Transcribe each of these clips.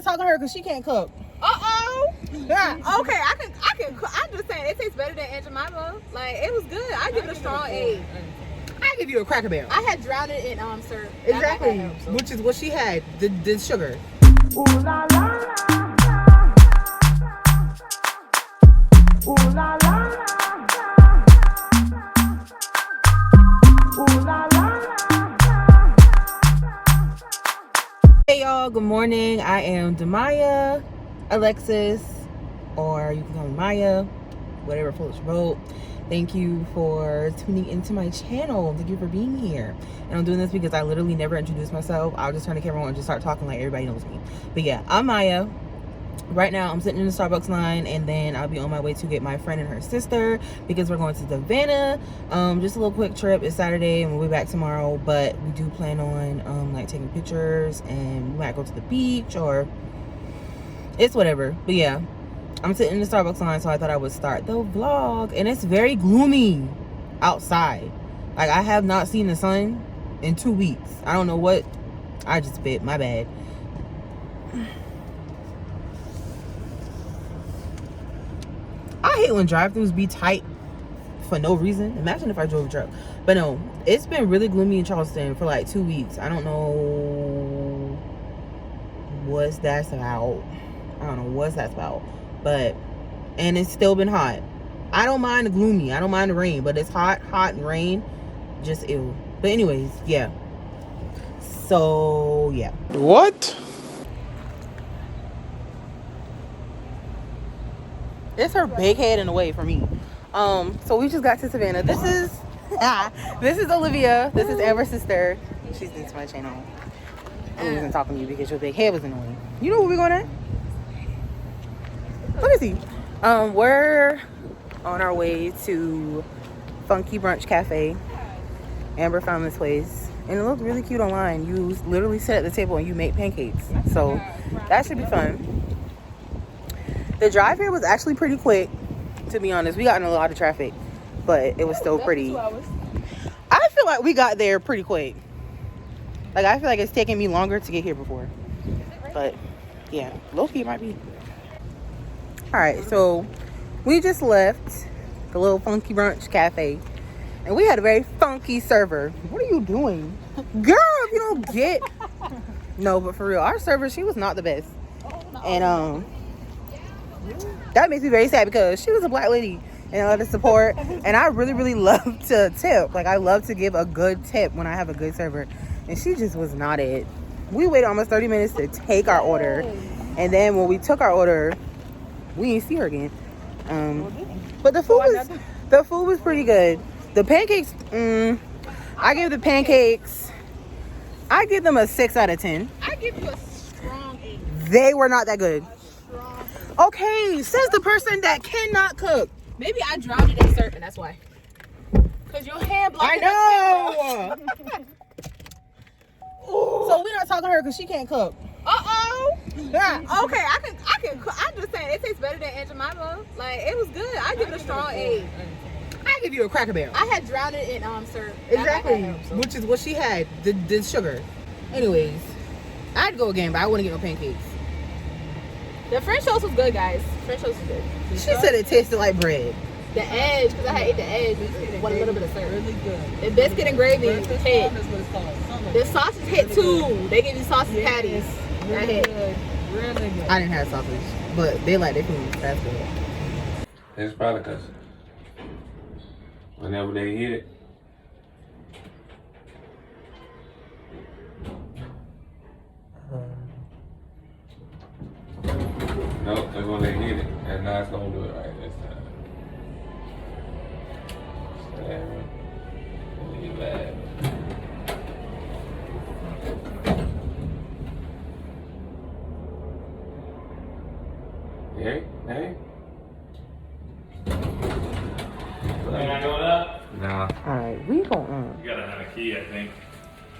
not talking to her because she can't cook. Yeah. Okay, I can cook. I'm just saying it tastes better than Aunt Jemima. Like, it was good. I give it a strong 8. I give you a Cracker Barrel. I had drowned it in syrup. Exactly, which is what she had. The sugar. Ooh la la la. Ooh la la la. Ooh la la la. Hey y'all, good morning. I am DaMya, Alexus, or you can call me Maya, whatever floats your boat. Thank you for tuning into my channel. Thank you for being here. And I'm doing this because I literally never introduced myself. I'll just turn the camera on and just start talking like everybody knows me. But yeah, I'm Maya. Right now, I'm sitting in the Starbucks line, and then I'll be on my way to get my friend and her sister because we're going to Savannah. Just a little quick trip. It's Saturday, and we'll be back tomorrow. But we do plan on like taking pictures, and we might go to the beach or it's whatever. But yeah, I'm sitting in the Starbucks line, so I thought I would start the vlog. And it's very gloomy outside. Like, I have not seen the sun in 2 weeks. I don't know what. I just spit. My bad. I hate when drive-thrus be tight for no reason. Imagine if I drove a truck. But no, it's been really gloomy in Charleston for like 2 weeks. I don't know what that's about. But, and it's still been hot. I don't mind the gloomy. I don't mind the rain. But it's hot and rain. Just ew. But anyways, yeah. So, yeah. What? It's her big head in the way for me. So we just got to Savannah. This is Olivia. This is Amber's sister. She's new to my channel. I wasn't talking to you because your big head was annoying. You know where we're going at? Let me see. We're on our way to Funky Brunch Cafe. Amber found this place, and it looked really cute online. You literally sit at the table and you make pancakes. So that should be fun. The drive here was actually pretty quick, to be honest. We got in a lot of traffic, but it was still pretty. I feel like we got there pretty quick. Like, I feel like it's taking me longer to get here before. But, yeah, low-key might be. Alright, so we just left the little Funky Brunch Cafe, and we had a very funky server. What are you doing? Girl, if you don't get... No, but for real, our server, she was not the best. And, that makes me very sad because she was a black lady and a lot of support, and I really love to tip. Like, I love to give a good tip when I have a good server, and she just was not it. We waited almost 30 minutes to take our order, and then when we took our order, we didn't see her again. But the food was pretty good. The pancakes, I give the pancakes, I give them a 6 out of 10. I give you a strong 8. They were not that good. Okay, says the person that cannot cook. Maybe I drowned it in syrup, and that's why. Because your hand blocked it. I know. So we're not talking to her because she can't cook. Yeah. Okay, I can cook. I'm just saying it tastes better than Aunt Jemima. Like, it was good. I give it a strong 8. I give you a Cracker Barrel. I had drowned it in syrup. Exactly, which is what she had. The sugar. Anyways, I'd go again, but I wouldn't get no pancakes. The French toast was good, guys. French toast was good. She said it tasted like bread. The edge, because I had ate the edge with a little bit of syrup. Really good. The biscuit and gravy hit. That's what it's called. The sausage hit too. They give you sausage patties. That hit. Really good. I didn't have sausage, but they like their food. That's good. It's probably because whenever they hit it, nope, that's when they hit it, and now it's gonna do it right this time. Leave that. Hey. Am I going up? Nah. Alright, we going. You gotta have a key, I think.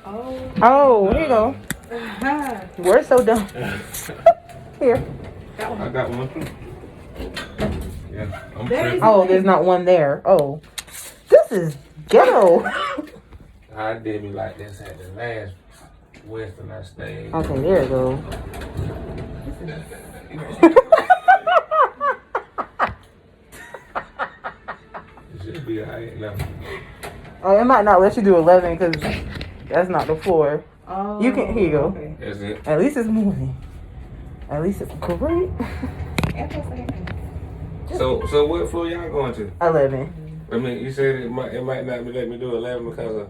Oh, here you go. We're so done. Here. I got one too. Yeah, I'm tripping. Oh, there's not one there. Oh, this is ghetto. I did me like this at the last Western I stayed. Okay, there you go. It should be alright now. Oh, it might not let you do 11 because that's not the floor. Oh, You can, here you go. okay. That's it. At least it's moving. At least it's great. So what floor y'all going to? 11. I mean, you said it might not let me do 11 because of.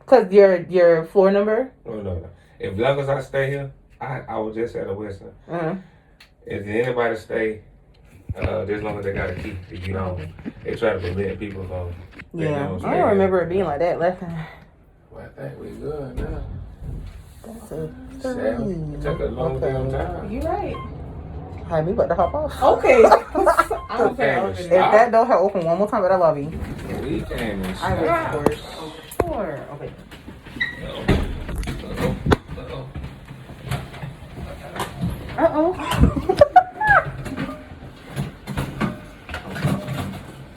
Cause your floor number. No. If long as I stay here, I was just at a Western. If anybody stay, as long as they got a key to get on, they try to prevent people from. Yeah, I don't remember it being like that last time. Well, I think we good now. That's a 7. It took a long damn time. You right. Hi, me about to hop off. Okay. If that door had opened one more time, I love you. We came in. I will, of course. Sure. Okay. Uh-oh.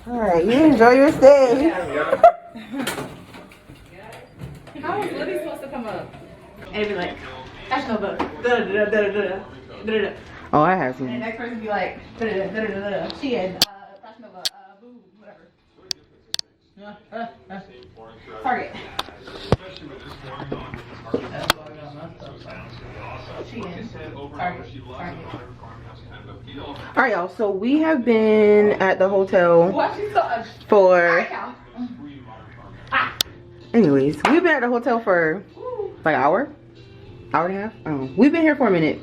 All right, you enjoy your stay. How is Libby supposed to come up? And be like, that's no book. Da-da-da-da-da-da-da-da. Oh, I have And the some. next person be like, da-da-da-da-da-da. She had Fashion Nova, boo, whatever. Target. She is. Target. All right, y'all. So we have been at the hotel What she saw? for. Anyways, we've been at the hotel for like an hour and a half. I don't know. We've been here for a minute,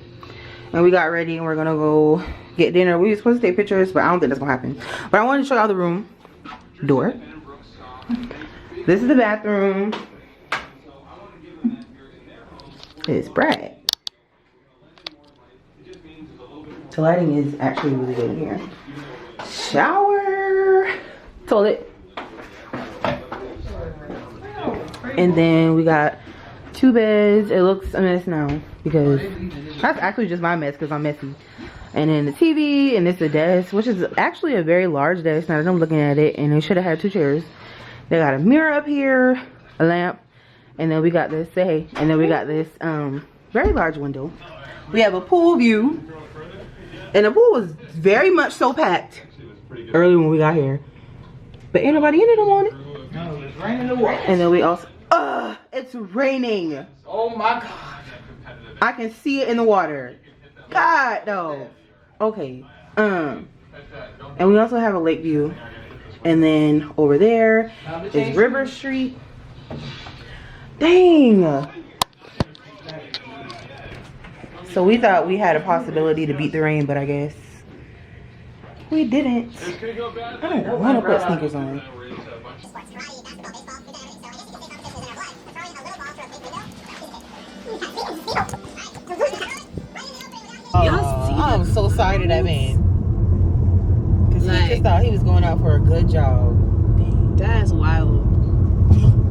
and we got ready, and we're gonna go get dinner. We were supposed to take pictures, but I don't think that's gonna happen. But I wanted to show y'all the room door. This is the bathroom. It's bright. The lighting is actually really good in here. Shower, toilet. And then we got 2 beds. It looks a mess now because that's actually just my mess because I'm messy. And then the TV, and it's a desk, which is actually a very large desk now that I'm looking at it. And they should have had 2 chairs. They got a mirror up here, a lamp, and then we got this, and then we got this very large window. We have a pool view, and the pool was very much so packed early when we got here. But ain't nobody in it no morning. No, it's raining the water. And then we also, it's raining. Oh my God. I can see it in the water. God, no. Okay. And we also have a lake view. And then over there is River Street. Dang. So we thought we had a possibility to beat the rain, but I guess we didn't. I don't want to put sneakers on. I'm so sorry to that man. Because he just thought he was going out for a good job. Dang. That's wild.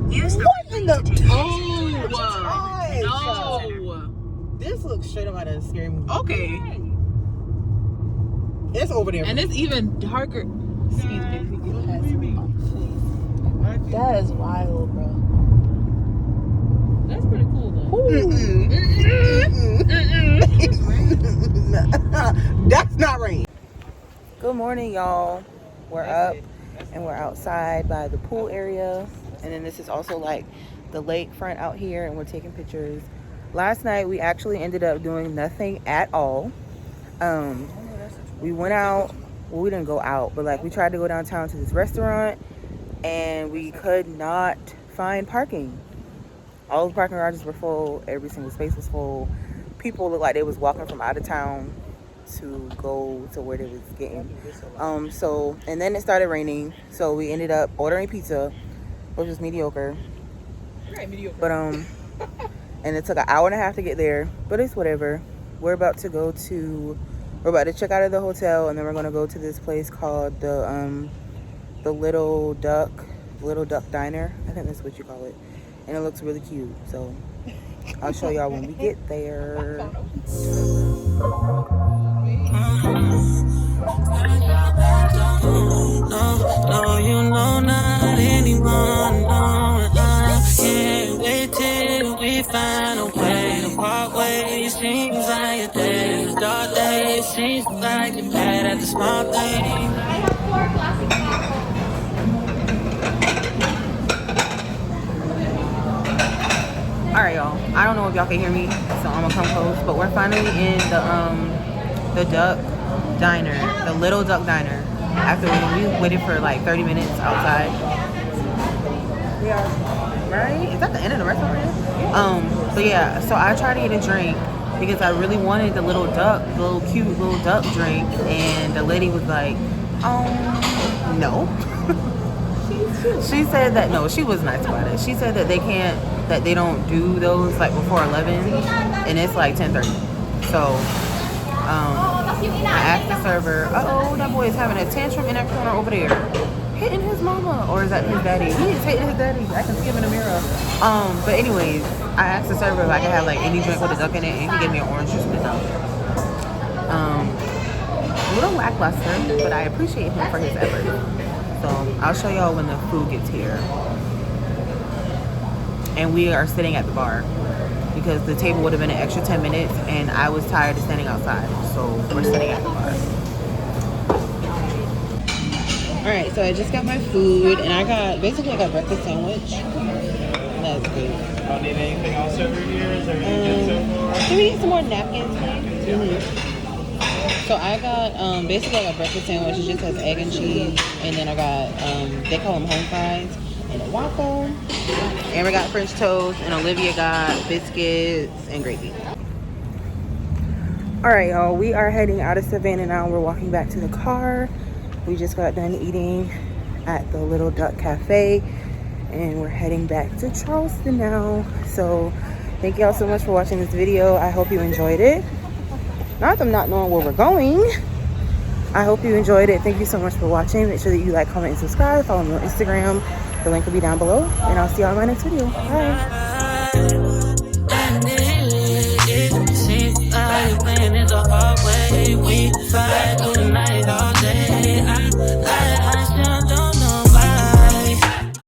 What in the... Oh, no. This looks straight up out of a scary movie. Okay. It's over there. And it's even darker. Excuse me. That is wild, bro. That's pretty cool, though. That's not rain. Good morning, y'all. We're up and we're outside by the pool area, and then this is also like the lakefront out here, and we're taking pictures. Last night we actually ended up doing nothing at all. We went out. Well, we didn't go out, but like we tried to go downtown to this restaurant, and we could not find parking. All the parking garages were full. Every single space was full. People looked like they was walking from out of town to go to where they was getting. And then it started raining, so we ended up ordering pizza, which was mediocre. But and it took an hour and a half to get there, but it's whatever. We're about to check out of the hotel, and then we're gonna go to this place called the Little Duck Diner. I think that's what you call it. And it looks really cute, so I'll show y'all when we get there. No, you know not anyone. No, I can't wait till we find a way to part ways. Seems like a day, start that. seems like you're bad at the small things. Alright, y'all. I don't know if y'all can hear me, so I'm gonna come close. But we're finally in the Duck Diner, the Little Duck Diner. After we waited for like 30 minutes outside. We are right. Is that the end of the restaurant? So yeah. So I tried to get a drink because I really wanted the little cute little duck drink, and the lady was like, no. She said that no, she was nice about it. She said that they don't do those like before 11, and it's like 10:30. So I asked the server, that boy is having a tantrum in that corner over there, hitting his mama, or is that his daddy? He is hitting his daddy. I can see him in the mirror. But anyways, I asked the server if I could have like any drink with a duck in it, and he gave me an orange juice with it. A little lackluster, but I appreciate him for his effort. So I'll show y'all when the food gets here. And we are sitting at the bar because the table would have been an extra 10 minutes and I was tired of standing outside. So we're sitting at the bar. Alright, so I just got my food and I got breakfast sandwich. That's good. Y'all need anything else over here? Is everything good so far? Can we get some more napkins, please? Mm-hmm. So I got basically like a breakfast sandwich. It just has egg and cheese, and then I got they call them home fries and a waffle. Amber got French toast, and Olivia got biscuits and gravy. All right, y'all. We are heading out of Savannah now. We're walking back to the car. We just got done eating at the Little Duck Cafe, and we're heading back to Charleston now. So thank y'all so much for watching this video. I hope you enjoyed it. Not them not knowing where we're going. I hope you enjoyed it. Thank you so much for watching. Make sure that you like, comment, and subscribe. Follow me on Instagram. The link will be down below. And I'll see y'all in my next video. Bye.